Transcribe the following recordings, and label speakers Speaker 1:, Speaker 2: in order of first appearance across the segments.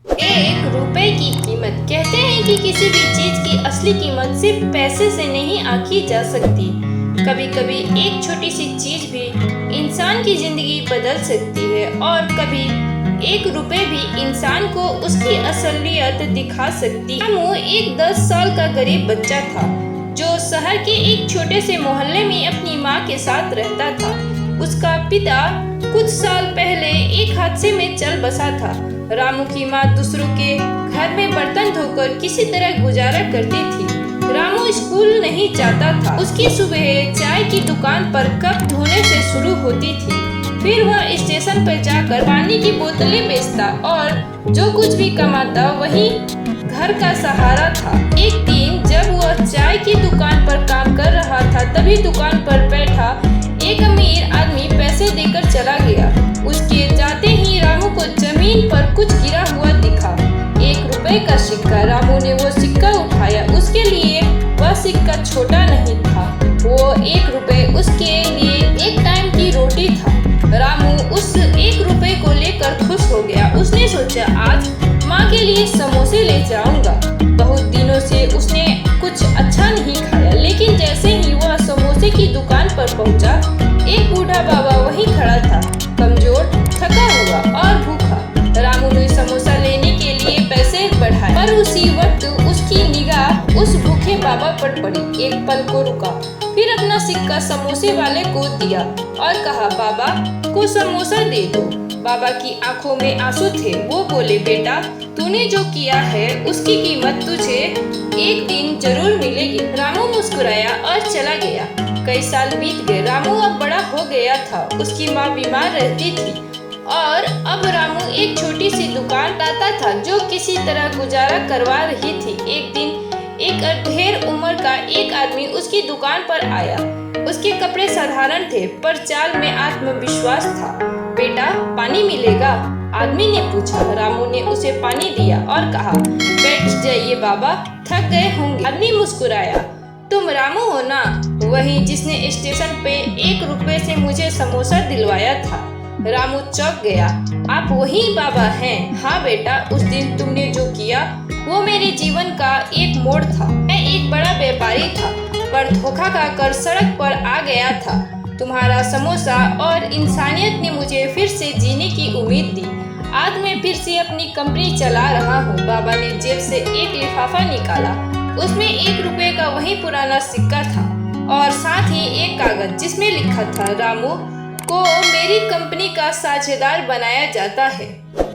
Speaker 1: एक रुपए की कीमत। कहते हैं कि किसी भी चीज की असली कीमत सिर्फ पैसे से नहीं आंकी जा सकती। कभी कभी एक छोटी सी चीज भी इंसान की जिंदगी बदल सकती है और कभी एक रुपए भी इंसान को उसकी असलियत दिखा सकती है। वो एक 10 साल का गरीब बच्चा था जो शहर के एक छोटे से मोहल्ले में अपनी माँ के साथ रहता था। उसका पिता कुछ साल पहले एक हादसे में चल बसा था। रामू की माँ दूसरों के घर में बर्तन धोकर किसी तरह गुजारा करती थी। रामू स्कूल नहीं जाता था। उसकी सुबह चाय की दुकान पर कप धोने से शुरू होती थी, फिर वह स्टेशन पर जाकर पानी की बोतलें बेचता और जो कुछ भी कमाता वही घर का सहारा था। एक दिन जब वह चाय की दुकान पर काम कर रहा था, तभी दुकान पर बैठा एक अमीर आदमी पैसे देकर चला गया। उसके जाते ही रामू को जमीन पर कुछ गिरा हुआ दिखा, 1 रुपए का सिक्का। रामू ने वो सिक्का उठाया। उसके लिए वह सिक्का छोटा नहीं था, वो 1 रुपए उसके लिए एक टाइम की रोटी था। रामू उस 1 रुपए को लेकर खुश हो गया। उसने सोचा आज माँ के लिए समोसे ले जाऊंगा। बहुत दिनों से उसने कुछ अच्छा नहीं खाया, लेकिन जैसे ही वह समोसे की दुकान पर पहुंचा, एक बूढ़ा बाबा वहीं खड़ा था, कमजोर, थका हुआ और भूखा। रामू ने समोसा लेने के लिए पैसे बढ़ाए, पर उसी वक्त उसकी निगाह उस भूखे बाबा पर पड़ी। एक पल को रुका, फिर अपना सिक्का समोसे वाले को दिया और कहा, बाबा को समोसा दे दो। बाबा की आंखों में आंसू थे। वो बोले, बेटा तूने जो किया है उसकी कीमत तुझे एक दिन जरूर मिलेगी। रामू मुस्कुराया और चला गया। कई साल बीत गए। रामू अब बड़ा हो गया था। उसकी माँ बीमार रहती थी और अब रामू एक छोटी सी दुकान लाता था जो किसी तरह गुजारा करवा रही थी। एक दिन एक ढेर उम्र का एक आदमी उसकी दुकान पर आया। उसके कपड़े साधारण थे पर चाल में आत्मविश्वास था। बेटा पानी मिलेगा? आदमी ने पूछा। रामू ने उसे पानी दिया और कहा, बैठ जाइए बाबा, थक गए होंगे। आदमी मुस्कुराया, तुम रामू हो ना, वही जिसने स्टेशन पे 1 रुपए से मुझे समोसा दिलवाया था। रामू चौंक गया। आप वही बाबा हैं? हाँ बेटा, उस दिन तुमने जो किया वो मेरे जीवन का एक मोड़ था। मैं एक बड़ा व्यापारी था पर धोखा खाकर सड़क पर आ गया था। तुम्हारा समोसा और इंसानियत ने मुझे फिर से जीने की उम्मीद दी। आज मैं फिर से अपनी कंपनी चला रहा हूँ। बाबा ने जेब से एक लिफाफा निकाला। उसमें 1 रुपए का वही पुराना सिक्का था और साथ ही एक कागज जिसमें लिखा था, रामू को मेरी कंपनी का साझेदार बनाया जाता है।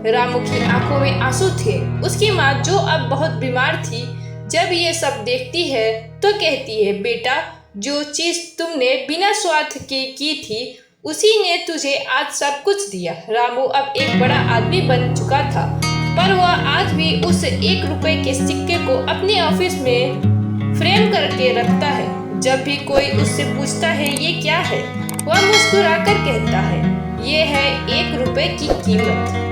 Speaker 1: रामू की आंखों में आंसू थे। उसकी माँ जो अब बहुत बीमार थी, जब ये सब देखती है तो कहती है, बेटा जो चीज तुमने बिना स्वार्थ के की थी उसी ने तुझे आज सब कुछ दिया। रामू अब एक बड़ा आदमी बन चुका था, पर वह आज भी उस 1 रुपए के सिक्के को अपने ऑफिस में फ्रेम करके रखता है। जब भी कोई उससे पूछता है ये क्या है, वह मुस्कुराकर कहता है, ये है 1 रुपए की कीमत।